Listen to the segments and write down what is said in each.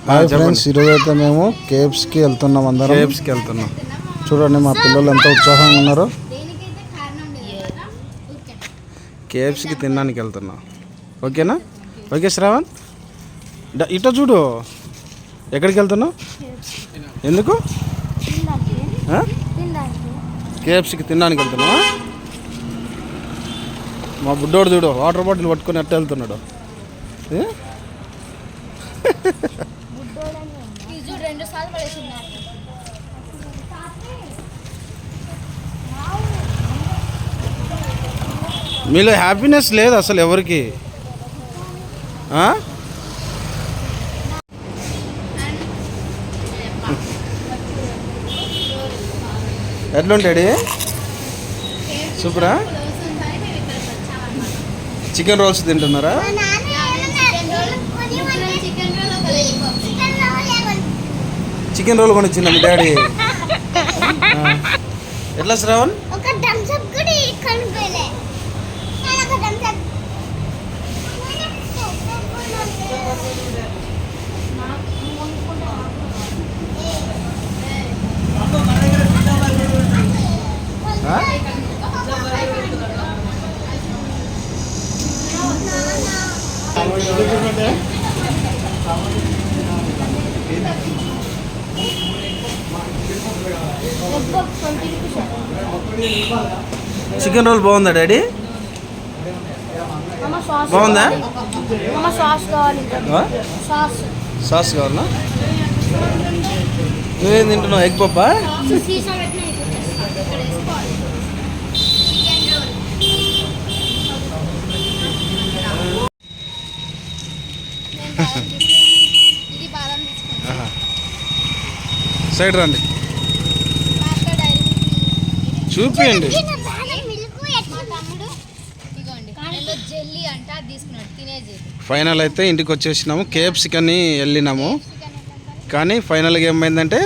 Hi friends, ఈరోజు అయితే మేము కేఎఫ్స్కి వెళ్తున్నాం. అందరం కేఎఫ్స్కి వెళ్తున్నాం. చూడండి మా పిల్లలు ఎంత ఉత్సాహంగా ఉన్నారో. కేఎఫ్స్కి తినడానికి వెళ్తున్నాం. ఓకేనా? ఓకే శ్రావణ్, ఇటో చూడు. ఎక్కడికి వెళ్తున్నావు? ఎందుకు? కేఎఫ్స్కి తినడానికి వెళ్తున్నావా? మా బుడ్డోడు చూడు, వాటర్ బాటిల్ పట్టుకొని ఎట్ట వెళ్తున్నాడు. మీలో హ్యాపీనెస్ లేదు అసలు ఎవరికి. ఎట్లుంటాడు? సూపరా? చికెన్ రోల్స్ తింటున్నారా? చికెన్ రోల్ కొనిచ్చిందా మీ డాడీ? ఎట్లా శ్రావణ్? చికెన్ రోల్ బాగుందా డాడీ? బాగుందా? సాస్ కావాలా? నువ్వేం తింటున్నావు? ఎగ్ పప్పా? సైడ్ రండి, చూపియండి. ఫైనల్ అయితే ఇంటికి వచ్చేసినాము. కేఎఫ్సీకి అని వెళ్ళినాము, కానీ ఫైనల్గా ఏమైందంటే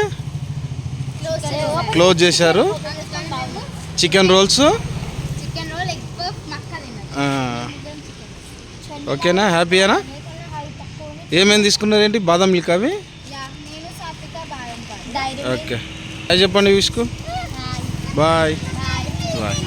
క్లోజ్ చేశారు. Chicken roles. ఓకేనా? హ్యాపీయేనా? ఏమేమి తీసుకున్నారేంటి? బాదం మిల్క్ అవి. ఓకే, చెప్పండి విష్కు. Bye bye.